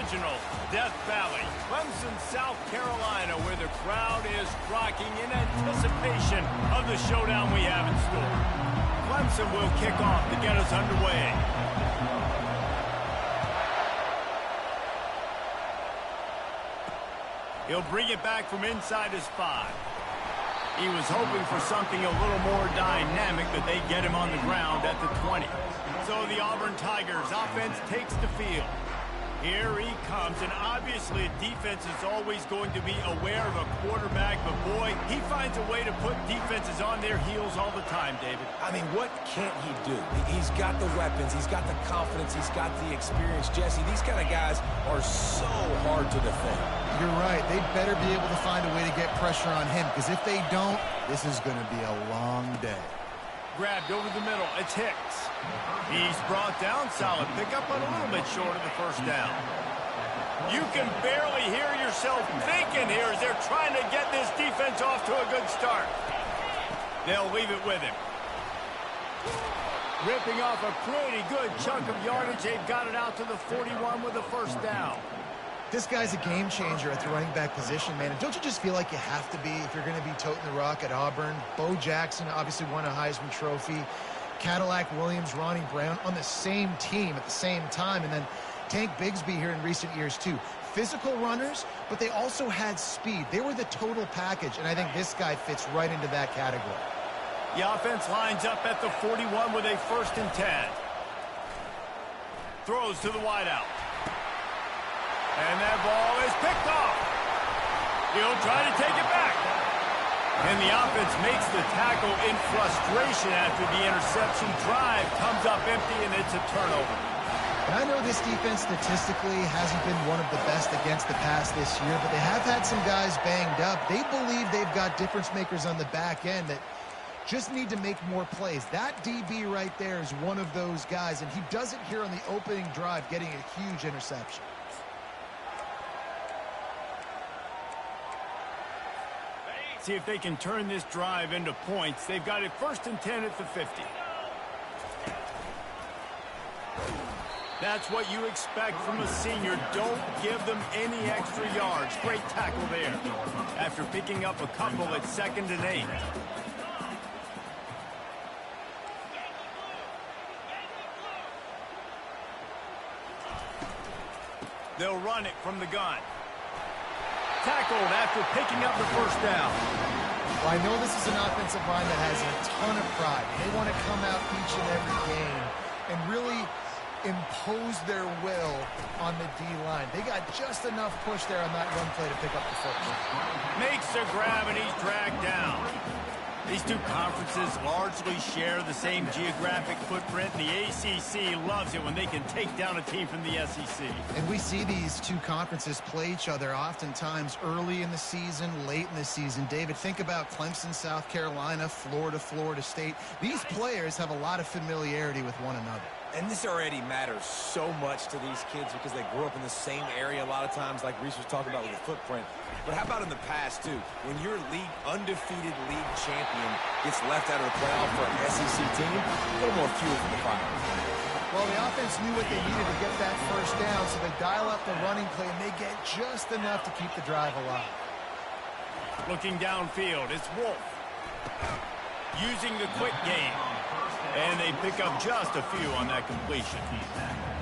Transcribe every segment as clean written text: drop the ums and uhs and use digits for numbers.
original, Death Valley, Clemson, South Carolina, where the crowd is rocking in anticipation of the showdown we have in store. Clemson will kick off to get us underway. He'll bring it back from inside his 5. He was hoping for something a little more dynamic, but they get him on the ground at the 20. So the Auburn Tigers offense takes the field. Here he comes, and obviously defense is always going to be aware of a quarterback, but boy, he finds a way to put defenses on their heels all the time, David. I mean, what can't he do? He's got the weapons, he's got the confidence, he's got the experience. Jesse, these kind of guys are so hard to defend. You're right. They better be able to find a way to get pressure on him, because if they don't, this is going to be a long day. Grabbed over the middle. It's Hicks. He's brought down. Solid pickup, but a little bit short of the first down. You can barely hear yourself thinking here as they're trying to get this defense off to a good start. They'll leave it with him. Ripping off a pretty good chunk of yardage. They've got it out to the 41 with a first down. This guy's a game changer at the running back position, man. And don't you just feel like you have to be if you're going to be toting the rock at Auburn? Bo Jackson obviously won a Heisman Trophy. Cadillac Williams, Ronnie Brown on the same team at the same time. And then Tank Bigsby here in recent years, too. Physical runners, but they also had speed. They were the total package, and I think this guy fits right into that category. The offense lines up at the 41 with a 1st and 10. Throws to the wideout. And that ball is picked off. He'll try to take it back. And the offense makes the tackle in frustration after the interception. Drive comes up empty, and it's a turnover. And I know this defense statistically hasn't been one of the best against the pass this year, but they have had some guys banged up. They believe they've got difference makers on the back end that just need to make more plays. That DB right there is one of those guys, and he does it here on the opening drive, getting a huge interception. See if they can turn this drive into points. They've got it 1st and 10 at the 50. That's what you expect from a senior. Don't give them any extra yards. Great tackle there. After picking up a couple at 2nd and 8. They'll run it from the gun. Tackled after picking up the first down. Well, I know this is an offensive line that has a ton of pride. They want to come out each and every game and really impose their will on the D-line. They got just enough push there on that run play to pick up the first. Makes a grab, and he's dragged down. These two conferences largely share the same geographic footprint. The ACC loves it when they can take down a team from the SEC. And we see these two conferences play each other oftentimes early in the season, late in the season. David, think about Clemson, South Carolina, Florida, Florida State. These players have a lot of familiarity with one another. And this already matters so much to these kids because they grew up in the same area a lot of times, like Reese was talking about with the footprint. But how about in the past, too? When your undefeated league champion gets left out of the playoff for an SEC team, a little more fuel for the fire. Well, the offense knew what they needed to get that first down, so they dial up the running play, and they get just enough to keep the drive alive. Looking downfield, it's Wolf. Using the quick game. And they pick up just a few on that completion.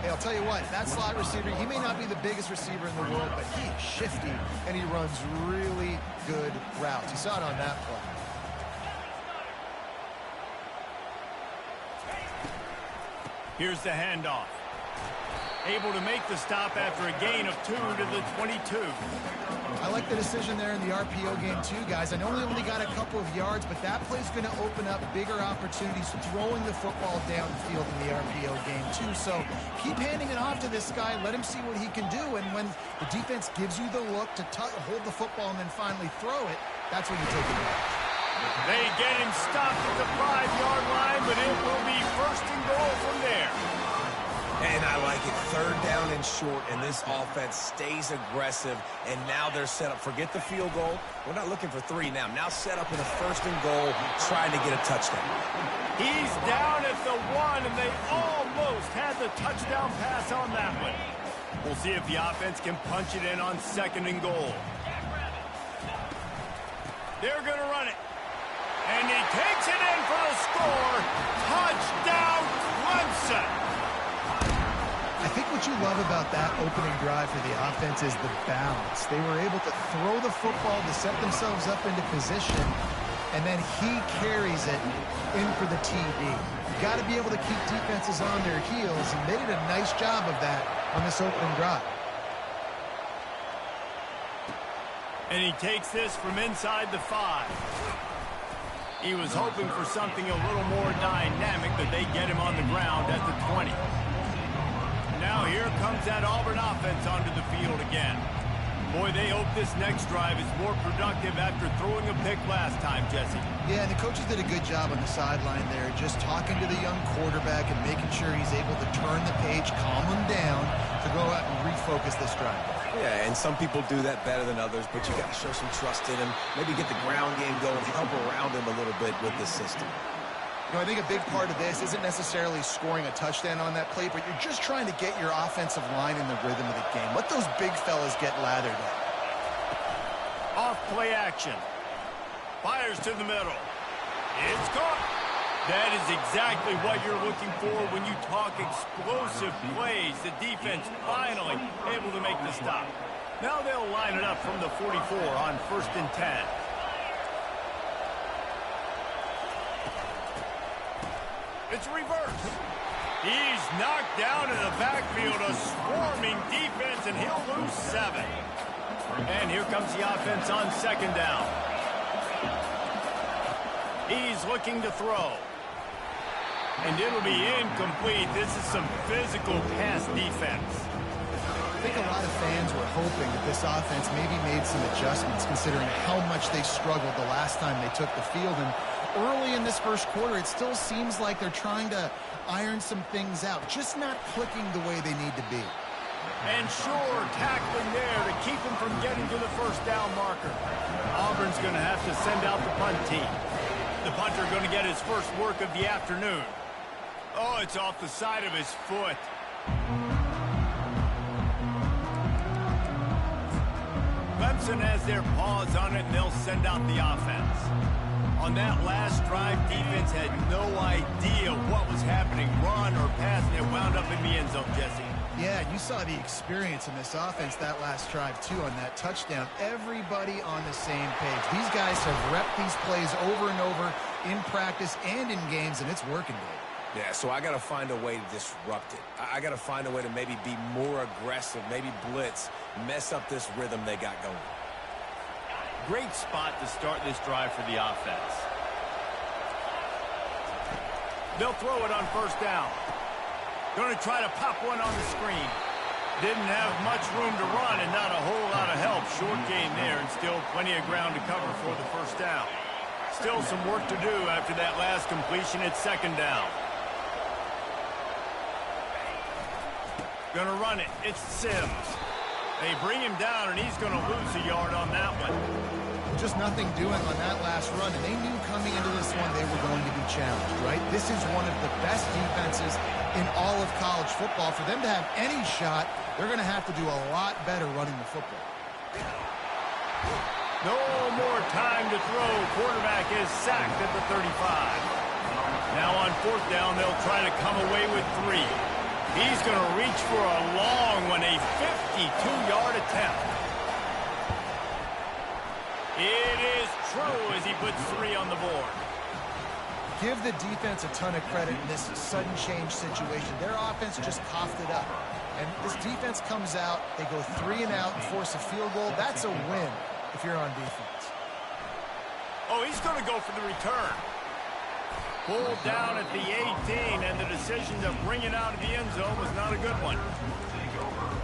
Hey, I'll tell you what, that slot receiver, he may not be the biggest receiver in the world, but he is shifty, and he runs really good routes. You saw it on that play. Here's the handoff. Able to make the stop after a gain of 2 to the 22. I like the decision there in the RPO game too, guys. I know he only got a couple of yards, but that play's going to open up bigger opportunities throwing the football downfield in the RPO game too. So keep handing it off to this guy. Let him see what he can do. And when the defense gives you the look to hold the football and then finally throw it, that's when you take advantage. They get him stopped at the 5-yard line, but it will be 1st and goal from there. And I like it. 3rd down and short, and this offense stays aggressive. And now they're set up. Forget the field goal. We're not looking for 3 now. Now set up in a 1st and goal, trying to get a touchdown. He's down at the 1, and they almost had the touchdown pass on that one. We'll see if the offense can punch it in on 2nd and goal. They're going to run it. And he takes it in for the score. Touchdown, Clemson. I think what you love about that opening drive for the offense is the balance. They were able to throw the football to set themselves up into position, and then he carries it in for the TD. You got to be able to keep defenses on their heels, and they did a nice job of that on this opening drive. And he takes this from inside the 5. He was hoping for something a little more dynamic that they get him on the ground at the 20. Now here comes that Auburn offense onto the field again. Boy, they hope this next drive is more productive after throwing a pick last time, Jesse. Yeah, and the coaches did a good job on the sideline there, just talking to the young quarterback and making sure he's able to turn the page, calm him down to go out and refocus this drive. Yeah, and some people do that better than others, but you got to show some trust in him, maybe get the ground game going, help around him a little bit with this system. You know, I think a big part of this isn't necessarily scoring a touchdown on that play, but you're just trying to get your offensive line in the rhythm of the game. Let those big fellas get lathered up. Off play action. Fires to the middle. It's caught. That is exactly what you're looking for when you talk explosive plays. The defense finally able to make the stop. Now they'll line it up from the 44 on 1st and 10. It's reverse. He's knocked down in the backfield, a swarming defense, and he'll lose 7. And here comes the offense on 2nd down. He's looking to throw. And it'll be incomplete. This is some physical pass defense. I think a lot of fans were hoping that this offense maybe made some adjustments considering how much they struggled the last time they took the field. And early in this first quarter, it still seems like they're trying to iron some things out, just not clicking the way they need to be. And sure, tackling there to keep him from getting to the 1st down marker. Auburn's going to have to send out the punt team. The punter going to get his first work of the afternoon. Oh, it's off the side of his foot. Clemson has their paws on it, and they'll send out the offense. On that last drive, defense had no idea what was happening, run or pass, and it wound up in the end zone, Jesse. Yeah, you saw the experience in this offense that last drive, too, on that touchdown. Everybody on the same page. These guys have repped these plays over and over in practice and in games, and it's working, Dave. Yeah, so I got to find a way to disrupt it. I got to find a way to maybe be more aggressive, maybe blitz, mess up this rhythm they got going. Great spot to start this drive for the offense. They'll throw it on 1st down. Going to try to pop one on the screen. Didn't have much room to run and not a whole lot of help. Short gain there and still plenty of ground to cover for the 1st down. Still some work to do after that last completion at 2nd down. Going to run it. It's Sims. They bring him down, and he's going to lose a yard on that one. Just nothing doing on that last run, and they knew coming into this one they were going to be challenged, right? This is one of the best defenses in all of college football. For them to have any shot, they're going to have to do a lot better running the football. No more time to throw. Quarterback is sacked at the 35. Now on 4th down, they'll try to come away with 3. He's going to reach for a long one, a 52-yard attempt. It is true as he puts 3 on the board. Give the defense a ton of credit in this sudden change situation. Their offense just coughed it up. And this defense comes out, they go 3 and out and force a field goal. That's a win if you're on defense. Oh, he's going to go for the return. Pulled down at the 18, and the decision to bring it out of the end zone was not a good one.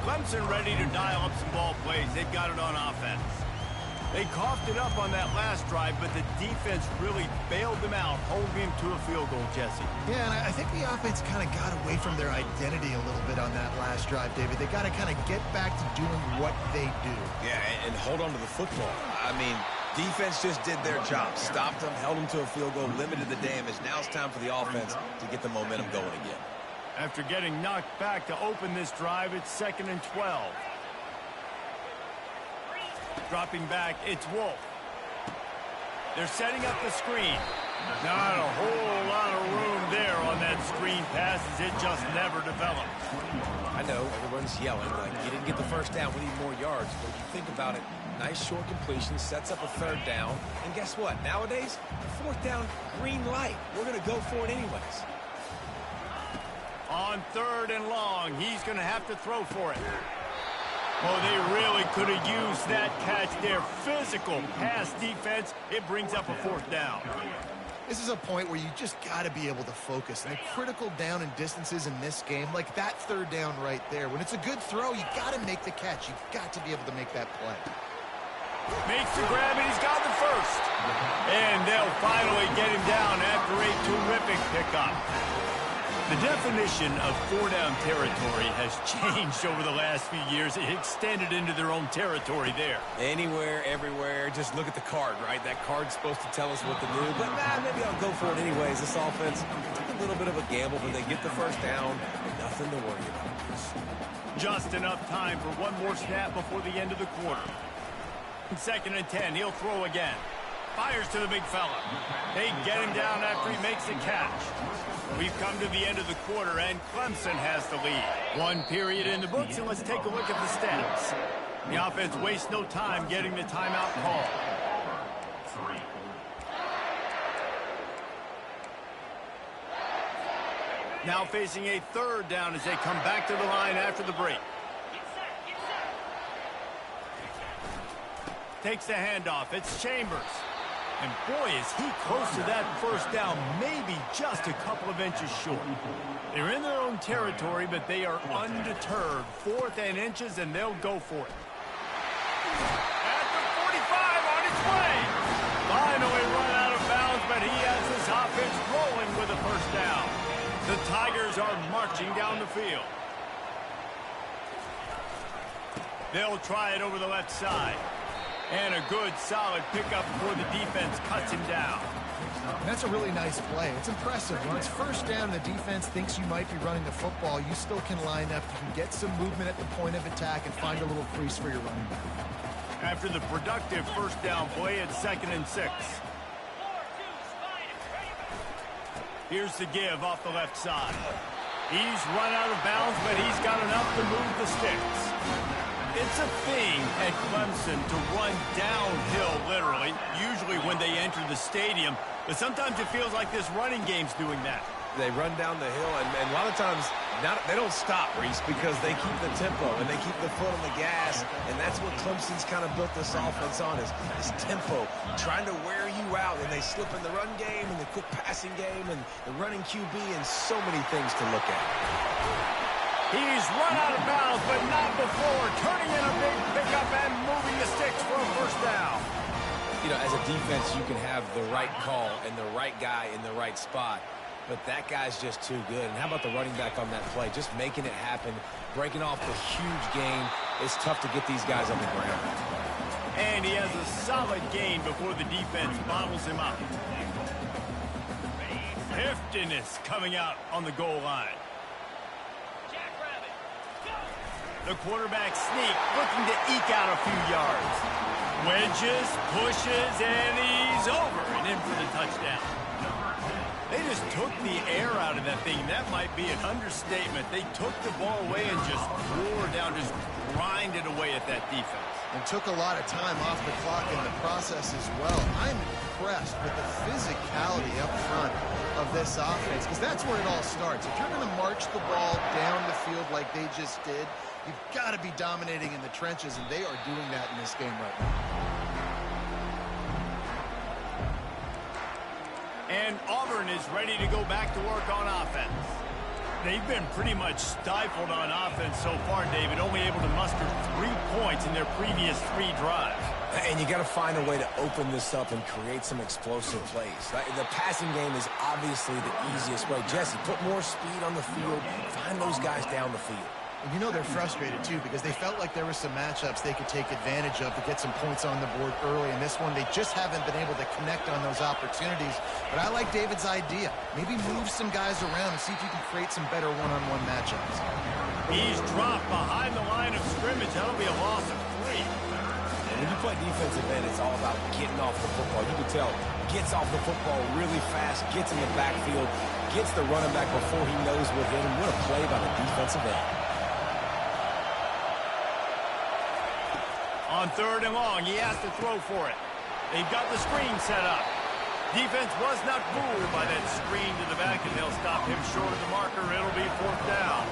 Clemson ready to dial up some ball plays. They've got it on offense. They coughed it up on that last drive, but the defense really bailed them out, holding him to a field goal, Jesse. Yeah, and I think the offense kind of got away from their identity a little bit on that last drive, David. They got to kind of get back to doing what they do. Yeah, and hold on to the football. I mean, defense just did their job. Stopped them, held them to a field goal, limited the damage. Now it's time for the offense to get the momentum going again. After getting knocked back to open this drive, it's 2nd and 12. Dropping back, it's Wolf. They're setting up the screen. Not a whole lot of room there on that screen pass as it just never developed. I know, everyone's yelling, like, you didn't get the first down, we need more yards. But if you think about it, nice short completion, sets up a 3rd down. And guess what? Nowadays, 4th down, green light. We're going to go for it anyways. On 3rd and long, he's going to have to throw for it. Oh, they really could have used that catch there. Physical pass defense. It brings up a 4th down. This is a point where you just got to be able to focus. And the critical down and distances in this game, like that 3rd down right there, when it's a good throw, you got to make the catch. You've got to be able to make that play. Makes the grab, and he's got the first. And they'll finally get him down after a terrific pickup. The definition of 4-down territory has changed over the last few years. It extended into their own territory there. Anywhere, everywhere, just look at the card, right? That card's supposed to tell us what to do, but maybe I'll go for it anyways. This offense, a little bit of a gamble, but they get the first down. Nothing to worry about. Just enough time for one more snap before the end of the quarter. 2nd and 10, he'll throw again. Fires to the big fella. They get him down after he makes a catch. We've come to the end of the quarter, and Clemson has the lead. One period in the books, and let's take a look at the stats. The offense wastes no time getting the timeout call. Now facing a 3rd down as they come back to the line after the break. Takes the handoff. It's Chambers. And boy, is he close to that first down, maybe just a couple of inches short. They're in their own territory, but they are undeterred. 4th and inches, and they'll go for it. At the 45 on its way. Finally run out of bounds, but he has his offense rolling with a first down. The Tigers are marching down the field. They'll try it over the left side. And a good, solid pickup before the defense cuts him down. And that's a really nice play. It's impressive. When it's first down, the defense thinks you might be running the football. You still can line up. You can get some movement at the point of attack and find a little crease for your running back. After the productive first down play, it's 2nd and 6. Here's the give off the left side. He's run out of bounds, but he's got enough to move the sticks. It's a thing at Clemson to run downhill, literally, usually when they enter the stadium. But sometimes it feels like this running game's doing that. They run down the hill, and a lot of times they don't stop, Reese, because they keep the tempo and they keep the foot on the gas, and that's what Clemson's kind of built this offense on, is this tempo, trying to wear you out, and they slip in the run game and the quick passing game and the running QB and so many things to look at. He's run out of bounds, but not before. Turning in a big pickup and moving the sticks for a first down. You know, as a defense, you can have the right call and the right guy in the right spot, but that guy's just too good. And how about the running back on that play? Just making it happen, breaking off the huge gain. It's tough to get these guys on the ground. And he has a solid gain before the defense bottles him up. Heftiness coming out on the goal line. The quarterback sneak, looking to eke out a few yards. Wedges, pushes, and he's over and in for the touchdown. They just took the air out of that thing. That might be an understatement. They took the ball away and just wore down, just grinded away at that defense. And took a lot of time off the clock in the process as well. I'm impressed with the physicality up front of this offense, because that's where it all starts. If you're going to march the ball down the field like they just did, you've got to be dominating in the trenches, and they are doing that in this game right now. And Auburn is ready to go back to work on offense. They've been pretty much stifled on offense so far, David, only able to muster 3 points in their previous 3 drives. And you got to find a way to open this up and create some explosive plays. The passing game is obviously the easiest way. Jesse, put more speed on the field. Find those guys down the field. And you know they're frustrated, too, because they felt like there were some matchups they could take advantage of to get some points on the board early. In this one, they just haven't been able to connect on those opportunities. But I like David's idea. Maybe move some guys around and see if you can create some better one-on-one matchups. He's dropped behind the line of scrimmage. That'll be a loss of 3. And when you play defensive end, it's all about getting off the football. You can tell, gets off the football really fast, gets in the backfield, gets the running back before he knows what hit him. What a play by the defensive end. On 3rd and long, he has to throw for it. They've got the screen set up. Defense was not fooled by that screen to the back, and they'll stop him short of the marker. It'll be 4th down.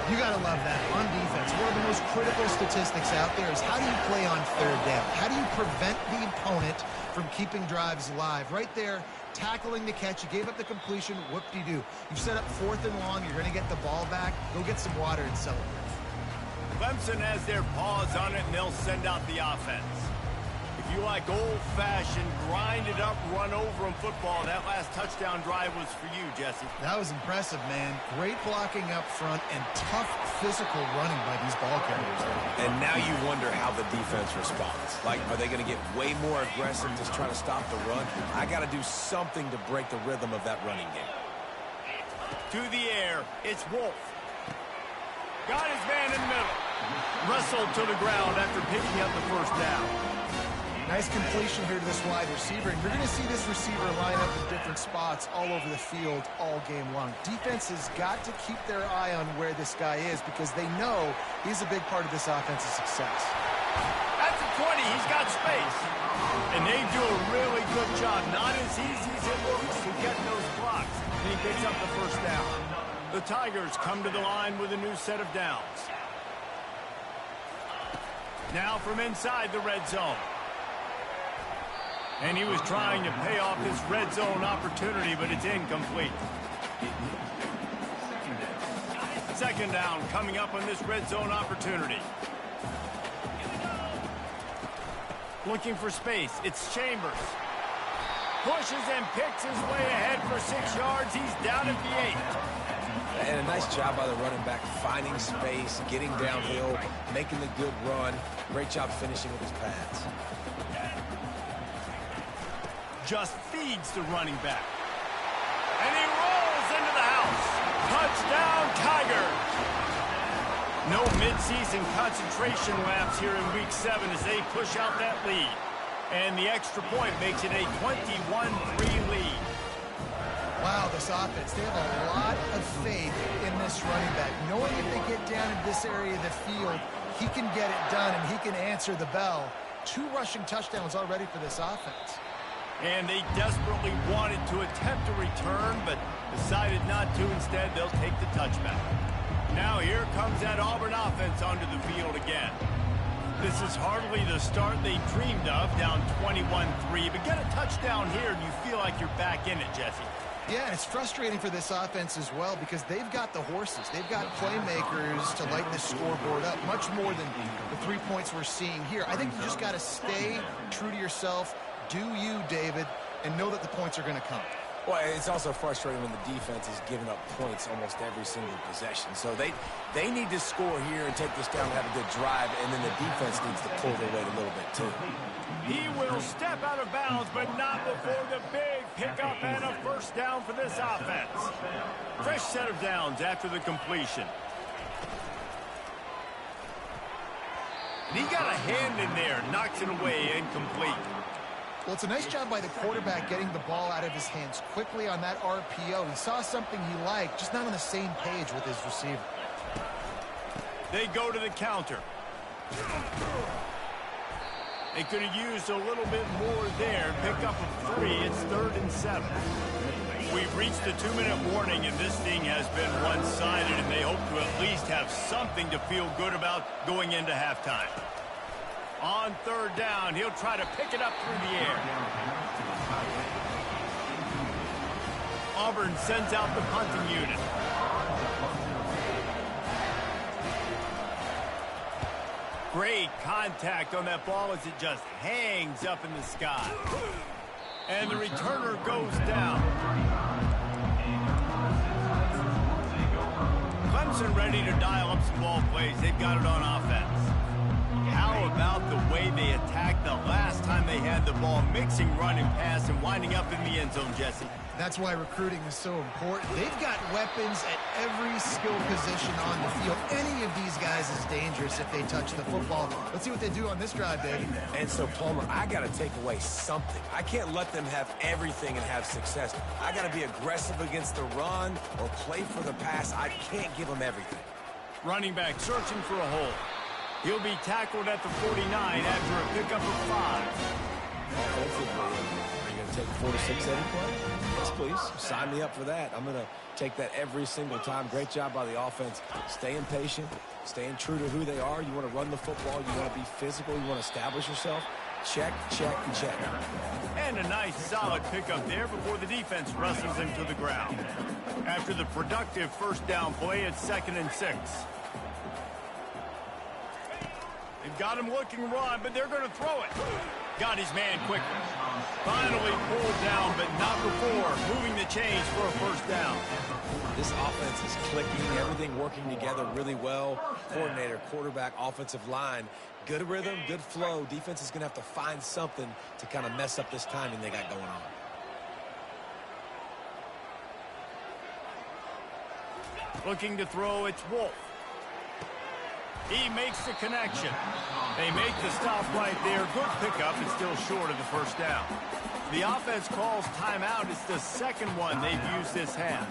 You got to love that. On defense, one of the most critical statistics out there is how do you play on 3rd down? How do you prevent the opponent from keeping drives alive? Right there, tackling the catch. You gave up the completion. Whoop-de-doo. You've set up 4th and long. You're going to get the ball back. Go get some water and celebrate. Clemson has their paws on it, and they'll send out the offense. If you like old-fashioned, grind-it-up, run-over-'em football, that last touchdown drive was for you, Jesse. That was impressive, man. Great blocking up front and tough physical running by these ball carriers. And now you wonder how the defense responds. Like, are they going to get way more aggressive, just trying to stop the run? I got to do something to break the rhythm of that running game. To the air, it's Wolf. Got his man in the middle. Wrestled to the ground after picking up the 1st down. Nice completion here to this wide receiver. And you're going to see this receiver line up in different spots all over the field all game long. Defense has got to keep their eye on where this guy is because they know he's a big part of this offense's success. At the 20, he's got space. And they do a really good job. Not as easy as it looks to get those blocks. And he picks up the 1st down. The Tigers come to the line with a new set of downs. Now from inside the red zone. And he was trying to pay off this red zone opportunity, but it's incomplete. 2nd down coming up on this red zone opportunity. Looking for space. It's Chambers. Pushes and picks his way ahead for 6 yards. He's down at the 8. And a nice job by the running back, finding space, getting downhill, making the good run. Great job finishing with his pads. Just feeds the running back. And he rolls into the house. Touchdown, Tigers. No midseason concentration laps here in Week 7 as they push out that lead. And the extra point makes it a 21-3 lead. Wow, this offense, they have a lot of faith in this running back. Knowing if they get down in this area of the field, he can get it done and he can answer the bell. 2 rushing touchdowns already for this offense. And they desperately wanted to attempt a return, but decided not to. Instead, they'll take the touchback. Now here comes that Auburn offense onto the field again. This is hardly the start they dreamed of, down 21-3. But get a touchdown here, and you feel like you're back in it, Jesse. Yeah, and it's frustrating for this offense as well because they've got the horses. They've got playmakers to light the scoreboard up, much more than the 3 points we're seeing here. I think you just got to stay true to yourself, do you, David, and know that the points are going to come. Well, it's also frustrating when the defense is giving up points almost every single possession. So they need to score here and take this down and have a good drive, and then the defense needs to pull their weight a little bit too. He will step out of bounds, but not before the big pickup and a 1st down for this offense. Fresh set of downs after the completion. And he got a hand in there, knocks it away, incomplete. Well, it's a nice job by the quarterback getting the ball out of his hands quickly on that RPO. He saw something he liked, just not on the same page with his receiver. They go to the counter. They could have used a little bit more there. Pick up a 3. It's 3rd and 7. We've reached the 2-minute warning, and this thing has been one-sided, and they hope to at least have something to feel good about going into halftime. On 3rd down, he'll try to pick it up through the air. Auburn sends out the punting unit. Great contact on that ball as it just hangs up in the sky. And the returner goes down. and ready to dial up some ball plays. They've got it on offense. How about the way they attacked the last time they had the ball, mixing run and pass and winding up in the end zone, Jesse? That's why recruiting is so important. They've got weapons at every skill position on the field. Any of these guys is dangerous if they touch the football. Let's see what they do on this drive, David. And so, Palmer, I got to take away something. I can't let them have everything and have success. I got to be aggressive against the run or play for the pass. I can't give them everything. Running back searching for a hole. He'll be tackled at the 49 after a pickup of 5. Offensively, are you going to take 4 to 6 every play? Yes, please. Sign me up for that. I'm going to take that every single time. Great job by the offense. Staying patient, staying true to who they are. You want to run the football. You want to be physical. You want to establish yourself. Check, check, check. And a nice, solid pickup there before the defense wrestles him to the ground. After the productive first down play, it's 2nd and 6. They've got him looking run, but they're going to throw it. Got his man quickly. Finally pulled down, but not before moving the chains for a first down. This offense is clicking, everything working together really well. Coordinator, quarterback, offensive line, good rhythm, good flow. Defense is going to have to find something to kind of mess up this timing they got going on. Looking to throw, it's Wolf. He makes the connection. They make the stop right there. Good pickup. It's still short of the first down. The offense calls timeout. It's the second one they've used this half.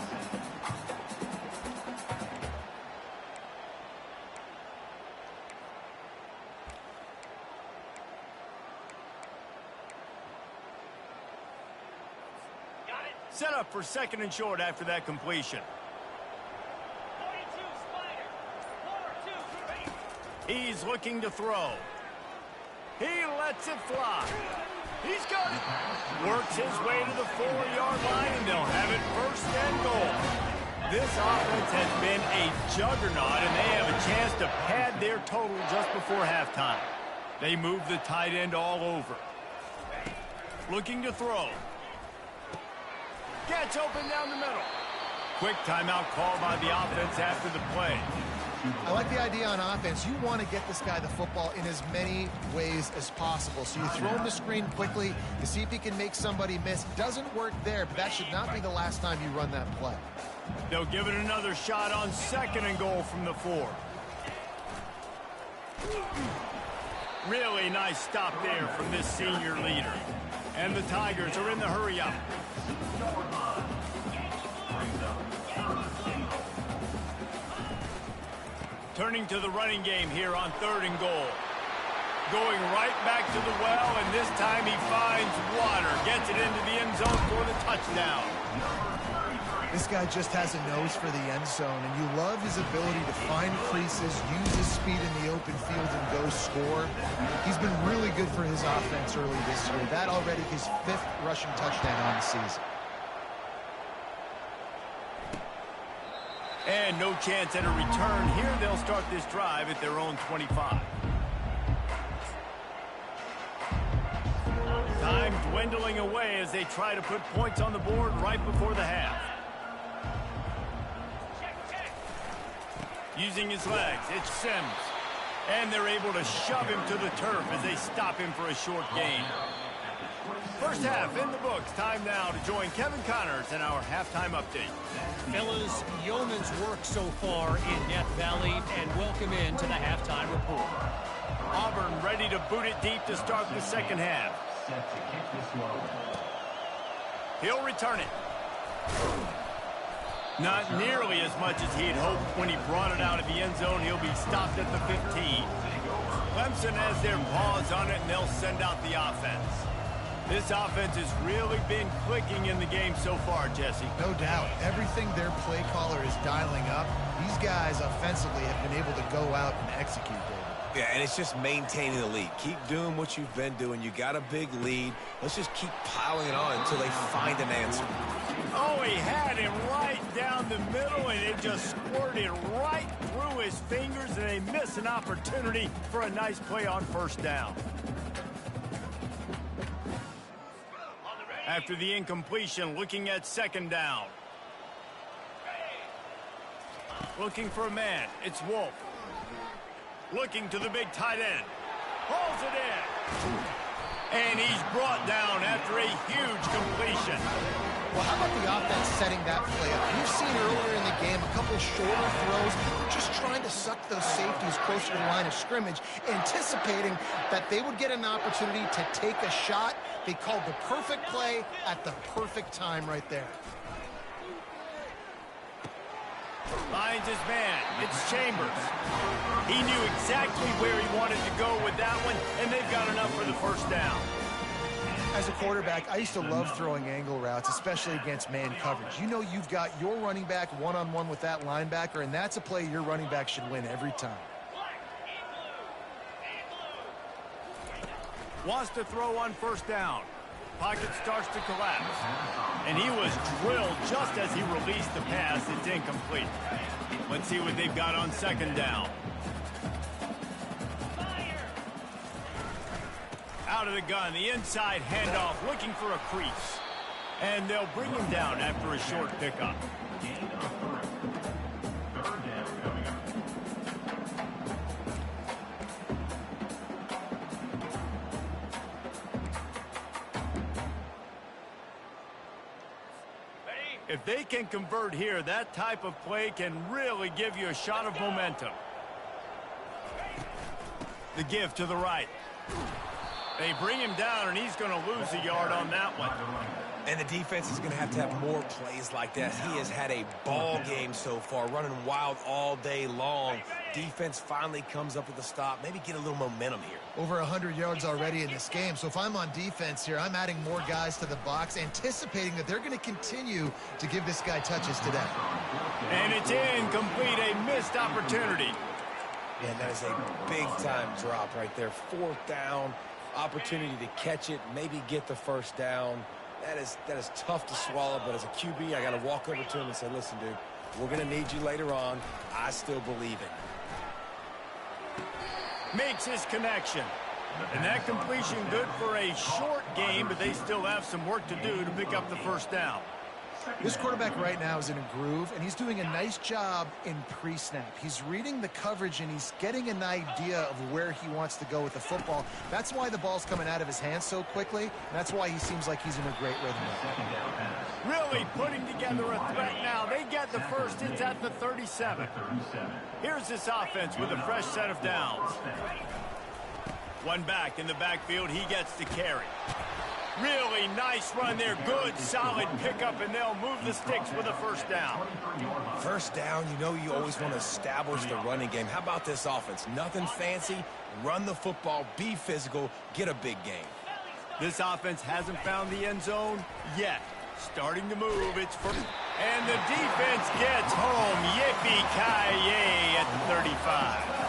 Set up for 2nd and short after that completion. He's looking to throw. He lets it fly. He's got it. Works his way to the 4-yard line, and they'll have it 1st and goal. This offense has been a juggernaut, and they have a chance to pad their total just before halftime. They move the tight end all over. Looking to throw. Gets open down the middle. Quick timeout call by the offense after the play. I like the idea on offense. You want to get this guy the football in as many ways as possible. So you throw him the screen quickly to see if he can make somebody miss. Doesn't work there, but that should not be the last time you run that play. They'll give it another shot on 2nd and goal from the 4. Really nice stop there from this senior leader. And the Tigers are in the hurry up. Turning to the running game here on 3rd and goal. Going right back to the well, and this time he finds water. Gets it into the end zone for the touchdown. This guy just has a nose for the end zone, and you love his ability to find creases, use his speed in the open field, and go score. He's been really good for his offense early this year. That already his 5th rushing touchdown on the season. And no chance at a return here. They'll start this drive at their own 25. Time dwindling away as they try to put points on the board right before the half. Using his legs, it's Sims. And they're able to shove him to the turf as they stop him for a short gain. First half in the books. Time now to join Kevin Connors in our halftime update. Fellas, yeoman's work so far in Death Valley, and welcome into the halftime report. Auburn ready to boot it deep to start the second half. He'll return it. Not nearly as much as he had hoped when he brought it out of the end zone. He'll be stopped at the 15. Clemson has their paws on it, and they'll send out the offense. This offense has really been clicking in the game so far, Jesse. No doubt. Everything their play caller is dialing up, these guys offensively have been able to go out and execute, David. Yeah, and it's just maintaining the lead. Keep doing what you've been doing. You got a big lead. Let's just keep piling it on until they find an answer. Oh, he had him right down the middle, and it just squirted right through his fingers, and they miss an opportunity for a nice play on first down. After the incompletion, looking at second down. Looking for a man. It's Wolf. Looking to the big tight end. Hauls it in. And he's brought down after a huge completion. Well, how about the offense setting that play up? You've seen earlier in the game a couple shorter throws, just trying to suck those safeties closer to the line of scrimmage, anticipating that they would get an opportunity to take a shot. They called the perfect play at the perfect time right there. Finds his man. It's Chambers. He knew exactly where he wanted to go with that one, and they've got enough for the first down. As a quarterback, I used to love throwing angle routes, especially against man coverage. You know you've got your running back one-on-one with that linebacker, and that's a play your running back should win every time. Wants to throw on first down. Pocket starts to collapse. And he was drilled just as he released the pass. It's incomplete. Let's see what they've got on second down. Out of the gun, the inside handoff, looking for a crease. And they'll bring him down after a short pickup. If they can convert here, that type of play can really give you a shot of momentum. The give to the right. They bring him down, and he's going to lose a yard on that one. And the defense is going to have more plays like that. He has had a ball game so far, running wild all day long. Defense finally comes up with a stop. Maybe get a little momentum here. Over 100 yards already in this game. So if I'm on defense here, I'm adding more guys to the box, anticipating that they're going to continue to give this guy touches today. And it's incomplete, a missed opportunity. Yeah, that is a big-time drop right there. Fourth down, opportunity to catch it, maybe get the first down. That is tough to swallow, but as a QB, I got to walk over to him and say, listen, dude, we're going to need you later on. I still believe it. Makes his connection. And that completion good for a short game, but they still have some work to do to pick up the first down. This quarterback right now is in a groove, and he's doing a nice job in pre-snap. He's reading the coverage, and he's getting an idea of where he wants to go with the football. That's why the ball's coming out of his hands so quickly, and that's why he seems like he's in a great rhythm. Really putting together a threat now. They get the first. It's at the 37. Here's this offense with a fresh set of downs. One back in the backfield. He gets to carry. Really nice run there. Good, solid pickup, and they'll move the sticks with a first down. First down, you know you always want to establish the running game. How about this offense? Nothing fancy. Run the football, be physical, get a big gain. This offense hasn't found the end zone yet. Starting to move. It's first. And the defense gets home. Yippee-ki-yay at the 35.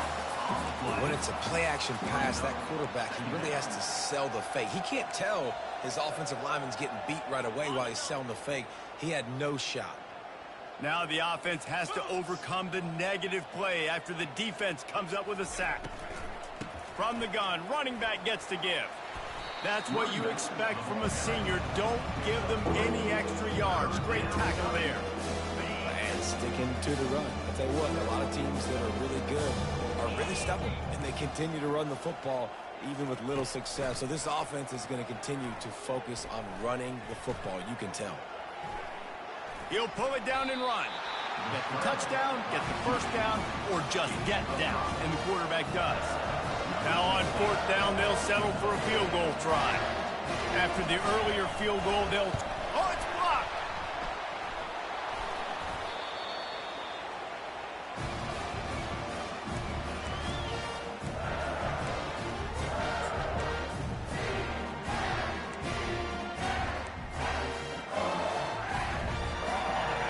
When it's a play-action pass, that quarterback, he really has to sell the fake. He can't tell his offensive lineman's getting beat right away while he's selling the fake. He had no shot. Now the offense has to overcome the negative play after the defense comes up with a sack. From the gun, running back gets to give. That's what you expect from a senior. Don't give them any extra yards. Great tackle there. And sticking to the run. I'll tell you what, a lot of teams that are really good are really stubborn, and they continue to run the football even with little success. So this offense is going to continue to focus on running the football. You can tell. He'll pull it down and run. Get the touchdown, get the first down, or just get down. And the quarterback does. Now on fourth down, they'll settle for a field goal try. After the earlier field goal, they'll... Oh, it's blocked!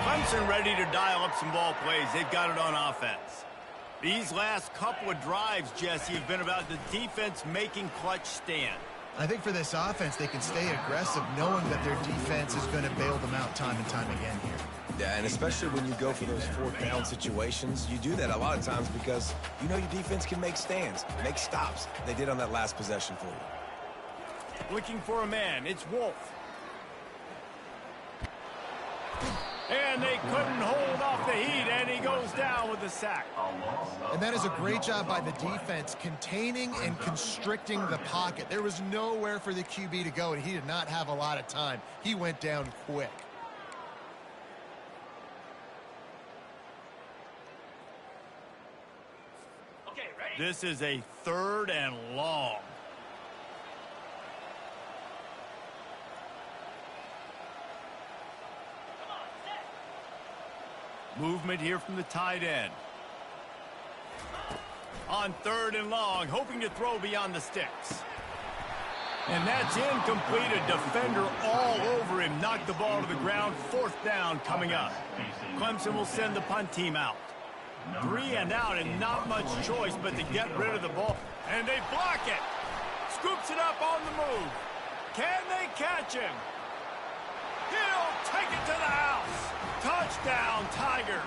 Clemson ready to dial up some ball plays. They've got it on offense. These last couple of drives, Jesse, have been about the defense making clutch stand. I think for this offense, they can stay aggressive knowing that their defense is going to bail them out time and time again here. Yeah, and especially when you go for those fourth down situations, you do that a lot of times because you know your defense can make stands, make stops. They did on that last possession for you. Looking for a man. It's Wolf. And they couldn't hold off the heat, and he goes down with the sack. And that is a great job by the defense, containing and constricting the pocket. There was nowhere for the QB to go, and he did not have a lot of time. He went down quick. Okay, ready? This is a 3rd and long. Movement here from the tight end. On 3rd and long, hoping to throw beyond the sticks. And that's incomplete. A defender all over him. Knocked the ball to the ground. 4th down coming up. Clemson will send the punt team out. 3 and out, and not much choice but to get rid of the ball. And they block it. Scoops it up on the move. Can they catch him? He'll take it to the house. Touchdown, Tigers.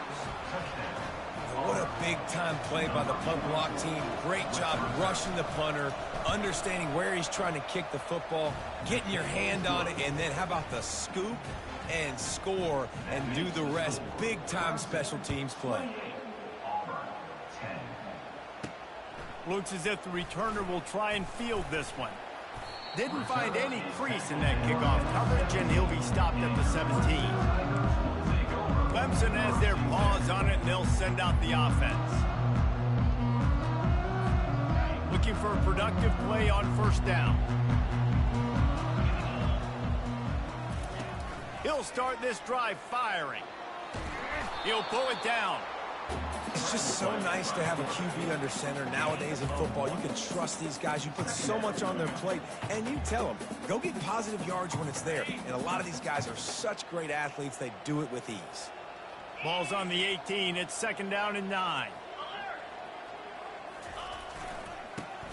What a big-time play by the punt block team. Great job rushing the punter, understanding where he's trying to kick the football, getting your hand on it, and then how about the scoop and score and do the rest. Big-time special teams play. Looks as if the returner will try and field this one. Didn't find any crease in that kickoff coverage, and he'll be stopped at the 17. Clemson has their paws on it, and they'll send out the offense. Looking for a productive play on 1st down. He'll start this drive firing. He'll pull it down. It's just so nice to have a QB under center nowadays in football. You can trust these guys. You put so much on their plate, and you tell them, go get positive yards when it's there. And a lot of these guys are such great athletes, they do it with ease. Ball's on the 18. It's 2nd down and 9.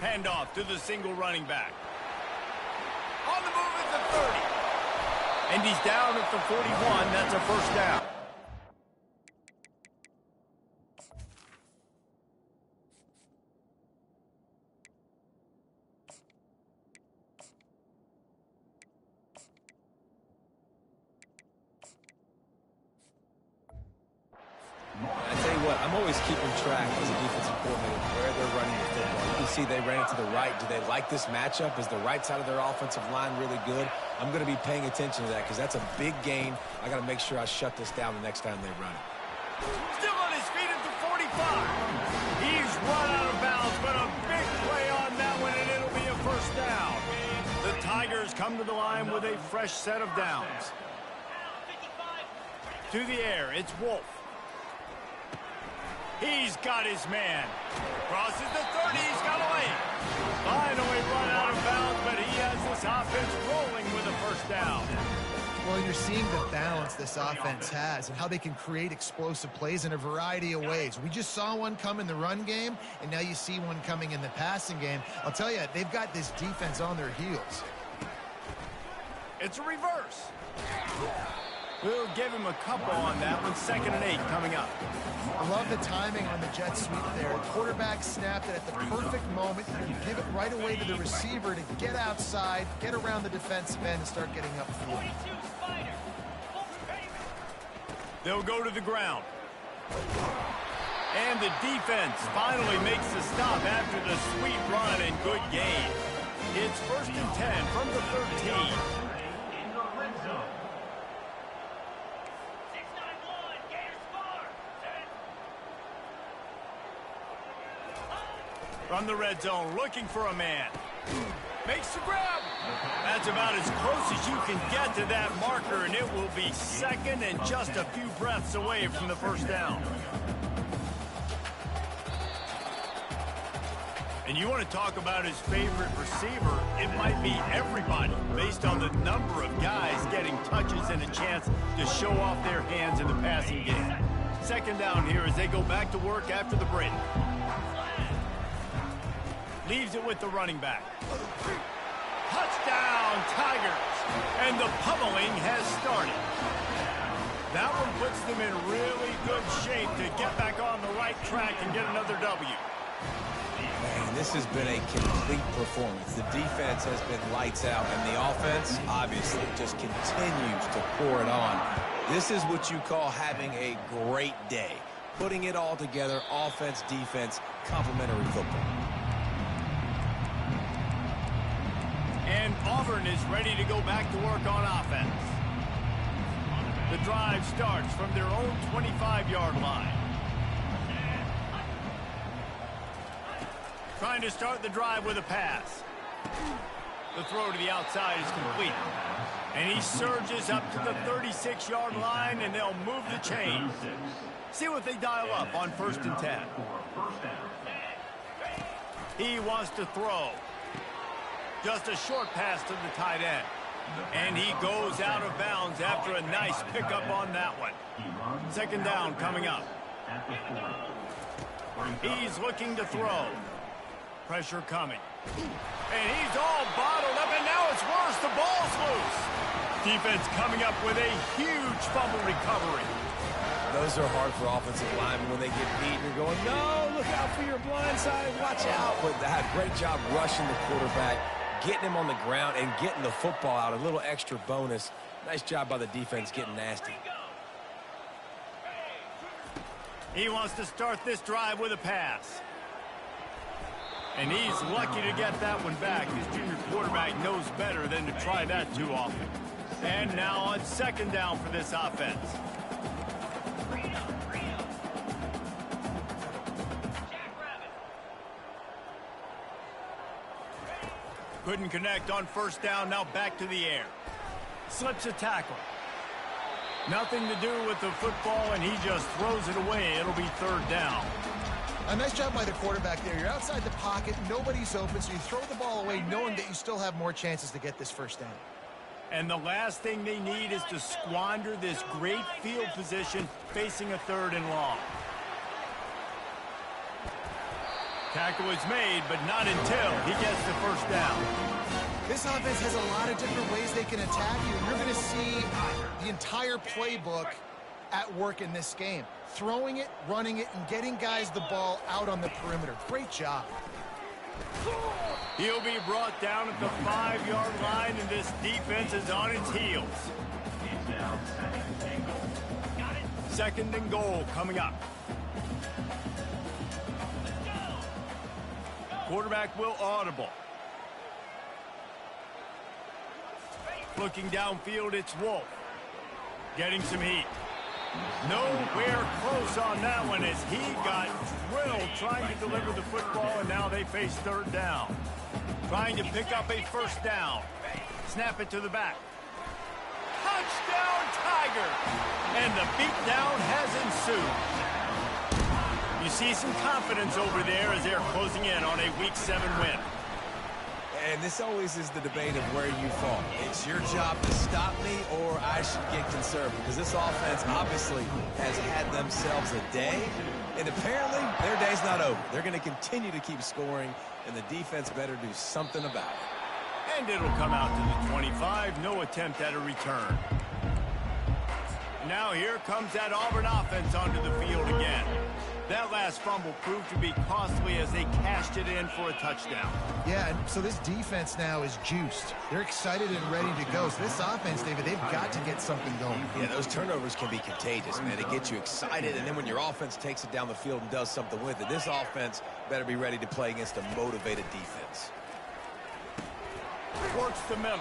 Handoff to the single running back. On the move at the 30. And he's down at the 41. That's a 1st down. I tell you what, I'm always keeping track as a defensive coordinator where they're running the football. You can see they ran it to the right. Do they like this matchup? Is the right side of their offensive line really good? I'm going to be paying attention to that because that's a big gain. I got to make sure I shut this down the next time they run it. Still on his feet at the 45. He's run out of bounds, but a big play on that one, and it'll be a 1st down. The Tigers come to the line with a fresh set of downs. To the air, it's Wolf. He's got his man. Crosses the 30. He's got a lane. Finally run out of bounds, but he has this offense rolling with a 1st down. Well, you're seeing the balance this offense has and how they can create explosive plays in a variety of ways. We just saw one come in the run game, and now you see one coming in the passing game. I'll tell you, they've got this defense on their heels. It's a reverse. We'll give him a couple on that one. 2nd and 8 coming up. I love the timing on the jet sweep there. The quarterback snapped it at the perfect moment. You give it right away to the receiver to get outside, get around the defensive end, and start getting upfield. They'll go to the ground. And the defense finally makes the stop after the sweet run and good gain. It's 1st and 10 from the 13. From the red zone, looking for a man. Makes the grab. That's about as close as you can get to that marker, and it will be 2nd and just a few breaths away from the 1st down. And you want to talk about his favorite receiver, it might be everybody, based on the number of guys getting touches and a chance to show off their hands in the passing game. 2nd down here as they go back to work after the break. Leaves it with the running back. Touchdown, Tigers. And the pummeling has started. That one puts them in really good shape to get back on the right track and get another W. Man, this has been a complete performance. The defense has been lights out, and the offense, obviously, just continues to pour it on. This is what you call having a great day. Putting it all together, offense, defense, complementary football. And Auburn is ready to go back to work on offense. The drive starts from their own 25-yard line. Trying to start the drive with a pass. The throw to the outside is complete. And he surges up to the 36-yard line, and they'll move the chain. See what they dial up on 1st and 10. He wants to throw. Just a short pass to the tight end. And he goes out of bounds after a nice pickup on that one. 2nd down coming up. He's looking to throw. Pressure coming. And he's all bottled up, and now it's worse. The ball's loose. Defense coming up with a huge fumble recovery. Those are hard for offensive linemen when they get beat. You're going, no, look out for your blind side. Watch out. But they had a great job rushing the quarterback, getting him on the ground, and getting the football out. A little extra bonus. Nice job by the defense getting nasty. He wants to start this drive with a pass. And he's lucky to get that one back. His junior quarterback knows better than to try that too often. And now on 2nd down for this offense. Couldn't connect on 1st down. Now back to the air. Slips a tackle. Nothing to do with the football, and he just throws it away. It'll be 3rd down. A nice job by the quarterback there. You're outside the pocket. Nobody's open, so you throw the ball away knowing that you still have more chances to get this 1st down. And the last thing they need is to squander this great field position facing a 3rd and long. Tackle is made, but not until he gets the 1st down. This offense has a lot of different ways they can attack you. You're going to see the entire playbook at work in this game. Throwing it, running it, and getting guys the ball out on the perimeter. Great job. He'll be brought down at the 5-yard line, and this defense is on its heels. 2nd and goal coming up. Quarterback will audible. Looking downfield, it's Wolf. Getting some heat. Nowhere close on that one as he got drilled trying to deliver the football, and now they face 3rd down. Trying to pick up a 1st down. Snap it to the back. Touchdown, Tigers! And the beatdown has ensued. You see some confidence over there as they're closing in on a Week 7 win. And this always is the debate of where you fall. It's your job to stop me, or I should get conservative. Because this offense obviously has had themselves a day, and apparently their day's not over. They're going to continue to keep scoring, and the defense better do something about it. And it'll come out to the 25. No attempt at a return. Now here comes that Auburn offense onto the field again. That last fumble proved to be costly as they cashed it in for a touchdown. Yeah, and so this defense now is juiced. They're excited and ready to go. So this offense, David, they've got to get something going. Yeah, those turnovers can be contagious, man. It gets you excited, and then when your offense takes it down the field and does something with it, this offense better be ready to play against a motivated defense. Works the middle.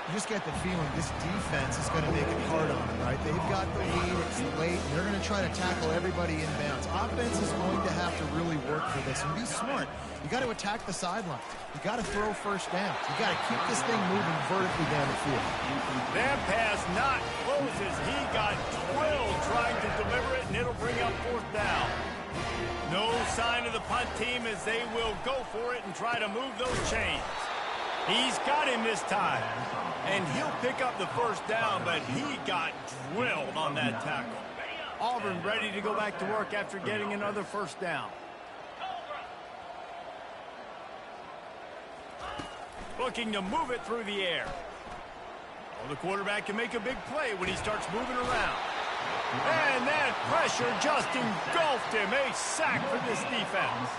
You just get the feeling this defense is going to make it hard on them, right? They've got the lead, it's late, and they're going to try to tackle everybody in bounds. Offense is going to have to really work for this and be smart. You got to attack the sidelines. You got to throw 1st down. You got to keep this thing moving vertically down the field. That pass not close as he got drilled trying to deliver it, and it'll bring up 4th down. No sign of the punt team as they will go for it and try to move those chains. He's got him this time. And he'll pick up the 1st down, but he got drilled on that tackle. Auburn ready to go back to work after getting another 1st down. Looking to move it through the air. Well, the quarterback can make a big play when he starts moving around. And that pressure just engulfed him. A sack for this defense.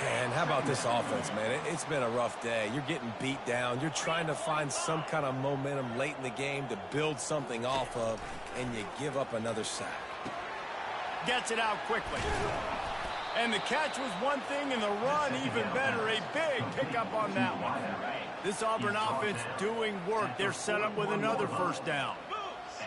And how about this offense, man? It's been a rough day. You're getting beat down. You're trying to find some kind of momentum late in the game to build something off of, and you give up another sack. Gets it out quickly. And the catch was one thing, and the run even better. A big pickup on that one. This Auburn offense doing work. They're set up with another first down.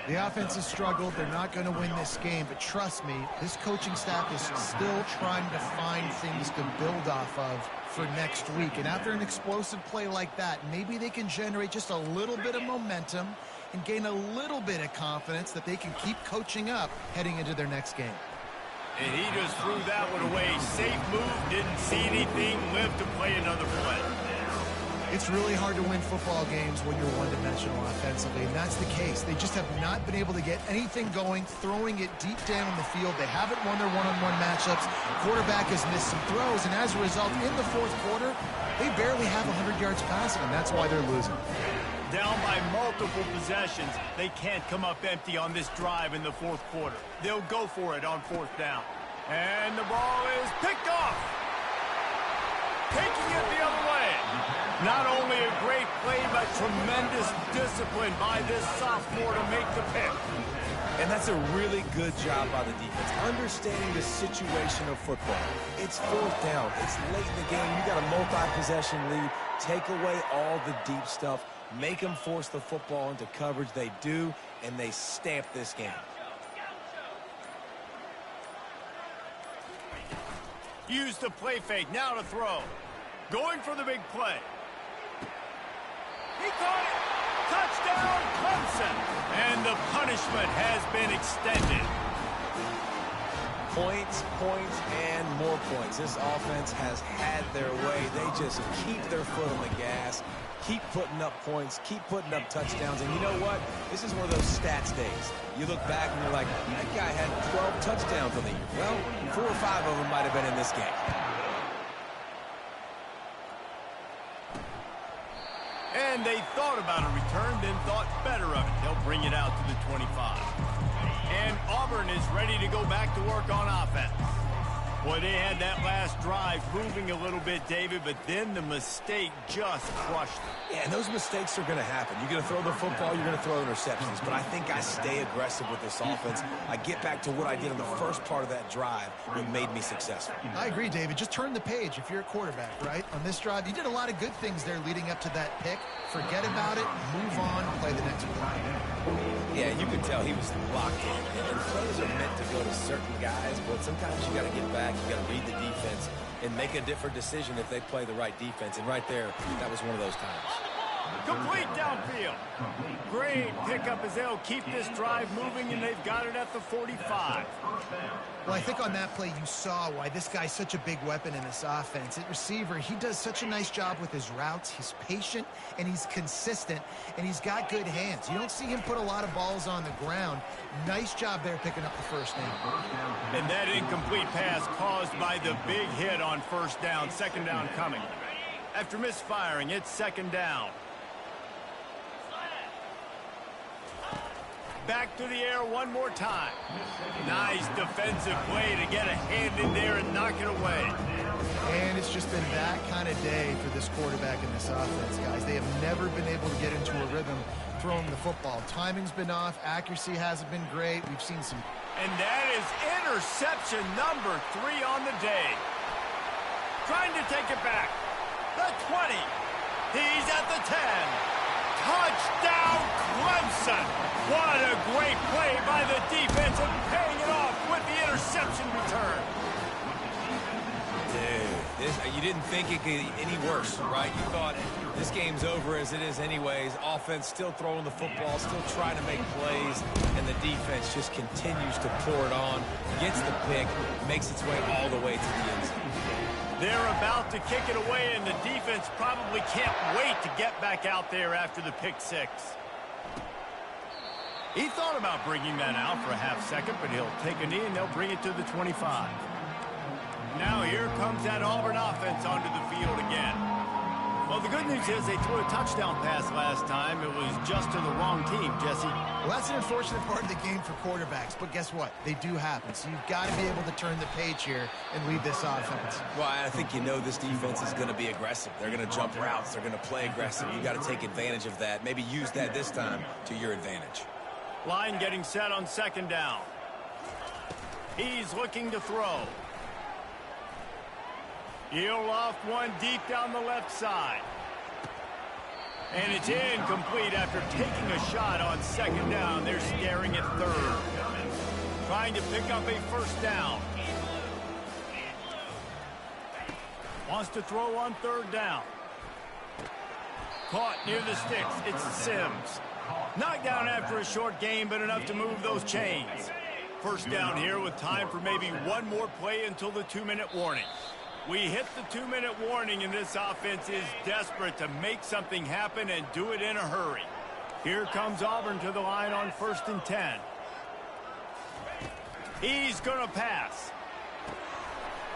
The offense has struggled. They're not going to win this game, but trust me, this coaching staff is still trying to find things to build off of for next week. And after an explosive play like that, maybe they can generate just a little bit of momentum and gain a little bit of confidence that they can keep coaching up heading into their next game. And he just threw that one away. Safe move, didn't see anything, lived to play another play. It's really hard to win football games when you're one-dimensional offensively, and that's the case. They just have not been able to get anything going, throwing it deep down in the field. They haven't won their one-on-one matchups. Quarterback has missed some throws, and as a result, in the fourth quarter, they barely have 100 yards passing, and that's why they're losing. Down by multiple possessions, they can't come up empty on this drive in the fourth quarter. They'll go for it on fourth down. And the ball is picked off. Taking it the other way. Not only a great play, but tremendous discipline by this sophomore to make the pick. And that's a really good job by the defense, understanding the situation of football. It's fourth down. It's late in the game. You got a multi-possession lead. Take away all the deep stuff. Make them force the football into coverage. They do, and they stamp this game. Use the play fake. Now to throw. Going for the big play. He caught it. Touchdown, Clemson. And the punishment has been extended. Points, points, and more points. This offense has had their way. They just keep their foot on the gas, keep putting up points, keep putting up touchdowns. And you know what? This is one of those stats days. You look back and you're like, that guy had 12 touchdowns on the year. Well, 4 or 5 of them might have been in this game. And they thought about a return, then thought better of it. They'll bring it out to the 25. And Auburn is ready to go back to work on offense. Boy, they had that last drive moving a little bit, David, but then the mistake just crushed them. Yeah, and those mistakes are going to happen. You're going to throw the football, you're going to throw interceptions. But I think I stay aggressive with this offense. I get back to what I did in the first part of that drive that made me successful. I agree, David. Just turn the page if you're a quarterback, right? On this drive, you did a lot of good things there leading up to that pick. Forget about it, move on, play the next play. Yeah, you could tell he was locked in. And plays are meant to go to certain guys, but sometimes you got to get back, you got to read the defense, and make a different decision if they play the right defense. And right there, that was one of those times. Complete downfield. Great pickup as they'll keep this drive moving, and they've got it at the 45. Well, I think on that play you saw why this guy's such a big weapon in this offense. At receiver, he does such a nice job with his routes. He's patient, and he's consistent, and he's got good hands. You don't see him put a lot of balls on the ground. Nice job there picking up the first down. And that incomplete pass caused by the big hit on first down. Second down coming. After misfiring, it's second down. Back to the air one more time. Nice defensive play to get a hand in there and knock it away. And it's just been that kind of day for this quarterback and this offense, guys. They have never been able to get into a rhythm throwing the football. Timing's been off. Accuracy hasn't been great. We've seen some. And that is interception number 3 on the day. Trying to take it back. The 20. He's at the 10. Touchdown, Clemson. What a great play by the defense and paying it off with the interception return. Dude, you didn't think it could get any worse, right? You thought this game's over as it is anyways. Offense still throwing the football, still trying to make plays, and the defense just continues to pour it on, gets the pick, makes its way all the way to the end zone. They're about to kick it away, and the defense probably can't wait to get back out there after the pick six. He thought about bringing that out for a half second, but he'll take a knee, and they'll bring it to the 25. Now here comes that Auburn offense onto the field again. Well, the good news is they threw a touchdown pass last time. It was just to the wrong team, Jesse. Well, that's an unfortunate part of the game for quarterbacks, but guess what? They do happen, so you've got to be able to turn the page here and lead this offense. Well, I think you know this defense is going to be aggressive. They're going to jump routes. They're going to play aggressive. You got to take advantage of that. Maybe use that this time to your advantage. Line getting set on second down. He's looking to throw. He'll loft one deep down the left side. And it's incomplete after taking a shot on second down. They're scaring at third. Trying to pick up a first down. Wants to throw on third down. Caught near the sticks. It's Sims. Knocked down after a short game, but enough to move those chains. First down here with time for maybe one more play until the 2-minute warning. We hit the 2-minute warning, and this offense is desperate to make something happen and do it in a hurry. Here comes Auburn to the line on 1st and 10. He's going to pass.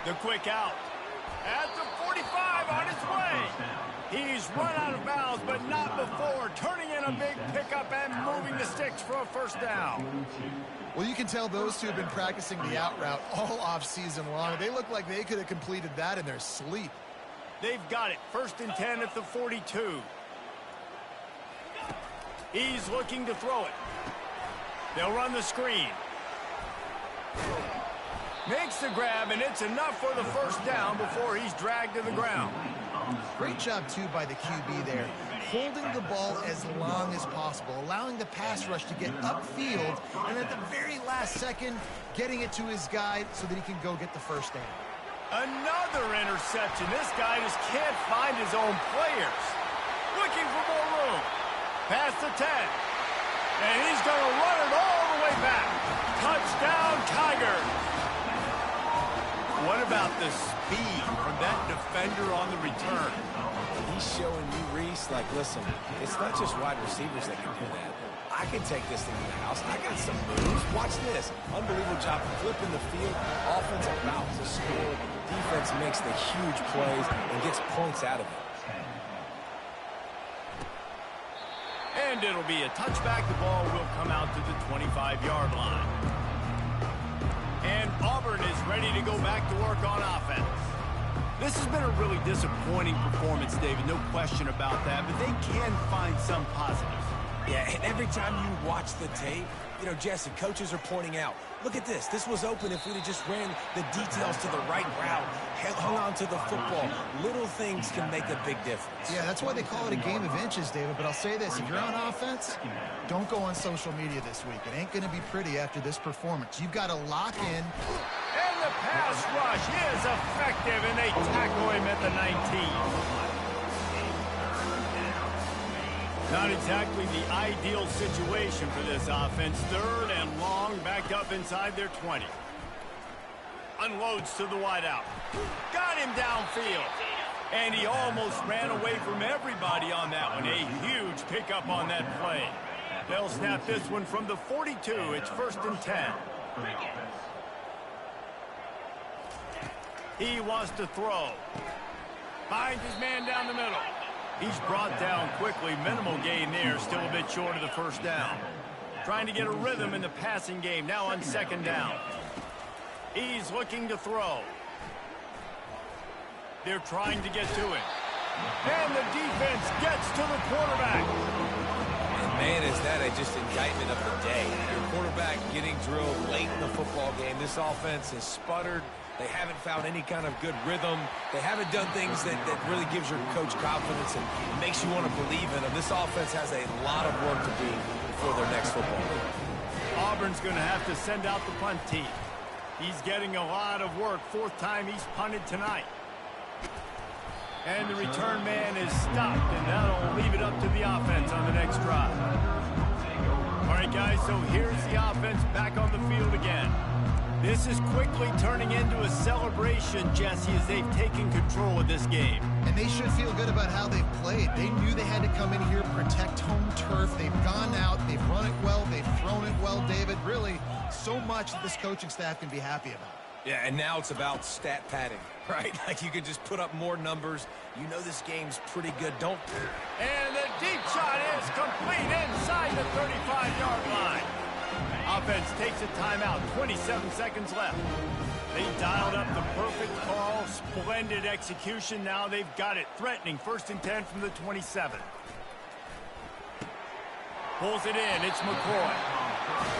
The quick out. At the 45 on his way. He's run out of bounds, but not before turning in a big pickup and moving the sticks for a first down. Well, you can tell those two have been practicing the out route all off-season long. They look like they could have completed that in their sleep. They've got it. 1st and 10 at the 42. He's looking to throw it. They'll run the screen. Makes the grab, and it's enough for the first down before he's dragged to the ground. Great job, too, by the QB there. Holding the ball as long as possible, allowing the pass rush to get upfield, and at the very last second, getting it to his guy so that he can go get the first down. Another interception. This guy just can't find his own players. Looking for more room. Past the 10. And he's going to run it all the way back. Touchdown, Tigers. What about the speed from that defender on the return? He's showing you, Reese, like, listen, it's not just wide receivers that can do that. I can take this thing to the house. I got some moves. Watch this. Unbelievable job flipping the field. Offense about to score. Defense makes the huge plays and gets points out of it. And it'll be a touchback. The ball will come out to the 25-yard line. And Auburn is ready to go back to work on offense. This has been a really disappointing performance, David, no question about that, but they can find some positives. Yeah, and every time you watch the tape, you know, Jesse, coaches are pointing out, look at this. This was open if we'd have just ran the details to the right route, hung on to the football. Little things can make a big difference. Yeah, that's why they call it a game of inches, David. But I'll say this, if you're on offense, don't go on social media this week. It ain't going to be pretty after this performance. You've got to lock in. And the pass rush is effective, and they tackle him at the 19. Not exactly the ideal situation for this offense. 3rd and long, back up inside their 20. Unloads to the wideout. Got him downfield. And he almost ran away from everybody on that one. A huge pickup on that play. They'll snap this one from the 42. It's 1st and 10. He wants to throw. Finds his man down the middle. He's brought down quickly. Minimal gain there. Still a bit short of the first down. Trying to get a rhythm in the passing game. Now on 2nd down. He's looking to throw. They're trying to get to him. And the defense gets to the quarterback. And man, is that just indictment of the day. Your quarterback getting drilled late in the football game. This offense has sputtered. They haven't found any kind of good rhythm. They haven't done things that really gives your coach confidence and makes you want to believe in them. This offense has a lot of work to do for their next football game. Auburn's going to have to send out the punt team. He's getting a lot of work. 4th time he's punted tonight. And the return man is stopped, and that'll leave it up to the offense on the next drive. All right, guys, so here's the offense back on the field again. This is quickly turning into a celebration, Jesse, as they've taken control of this game. And they should feel good about how they've played. They knew they had to come in here, protect home turf. They've gone out, they've run it well, they've thrown it well, David. Really, so much that this coaching staff can be happy about. Yeah, and now it's about stat padding, right? Like you can just put up more numbers. You know this game's pretty good. Don't. And the deep shot is complete inside the 35-yard line. Offense takes a timeout, 27 seconds left. They dialed up the perfect call, splendid execution. Now they've got it, threatening 1st and 10 from the 27. Pulls it in, it's McCoy.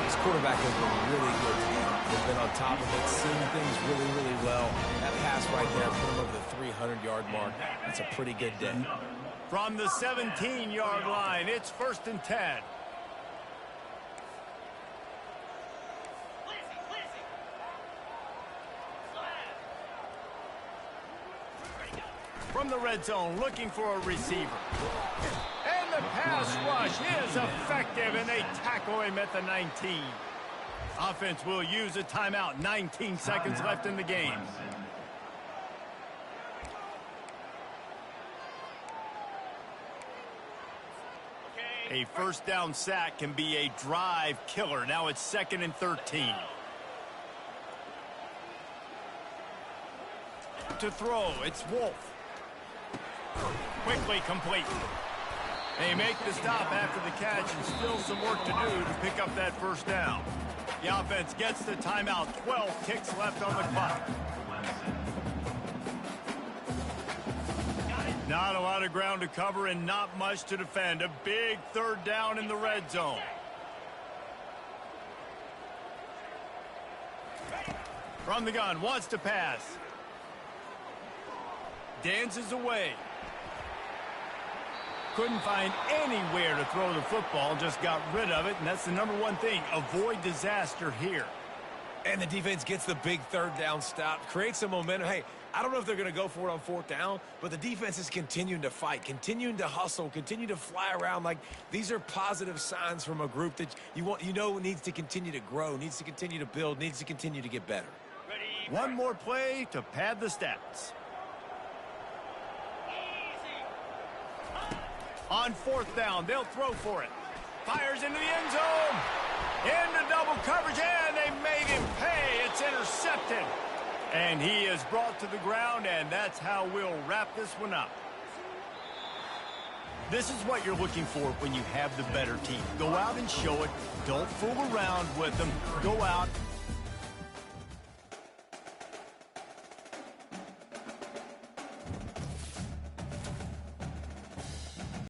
This quarterback has been really good today. They've been on top of it, seeing things really, really well. That pass right there put him over the 300-yard mark. That's a pretty good day. From the 17-yard line, it's 1st and 10. From the red zone, looking for a receiver. And the pass rush is effective, and they tackle him at the 19. Offense will use a timeout. 19 seconds left in the game. A first down sack can be a drive killer. Now it's 2nd and 13. To throw, it's Wolf. Quickly complete. They make the stop after the catch, and still some work to do to pick up that first down. The offense gets the timeout. 12 ticks left on the clock. Not a lot of ground to cover and not much to defend. A big 3rd down in the red zone. From the gun, wants to pass. Dances away. Couldn't find anywhere to throw the football, just got rid of it, and that's the #1 thing. Avoid disaster here. And the defense gets the big 3rd down stop, creates some momentum. Hey, I don't know if they're going to go for it on 4th down, but the defense is continuing to fight, continuing to hustle, continue to fly around. Like, these are positive signs from a group that you know needs to continue to grow, needs to continue to build, needs to continue to get better. One more play to pad the stats. On 4th down, they'll throw for it. Fires into the end zone. Into double coverage, and they made him pay. It's intercepted. And he is brought to the ground, and that's how we'll wrap this one up. This is what you're looking for when you have the better team. Go out and show it. Don't fool around with them. Go out,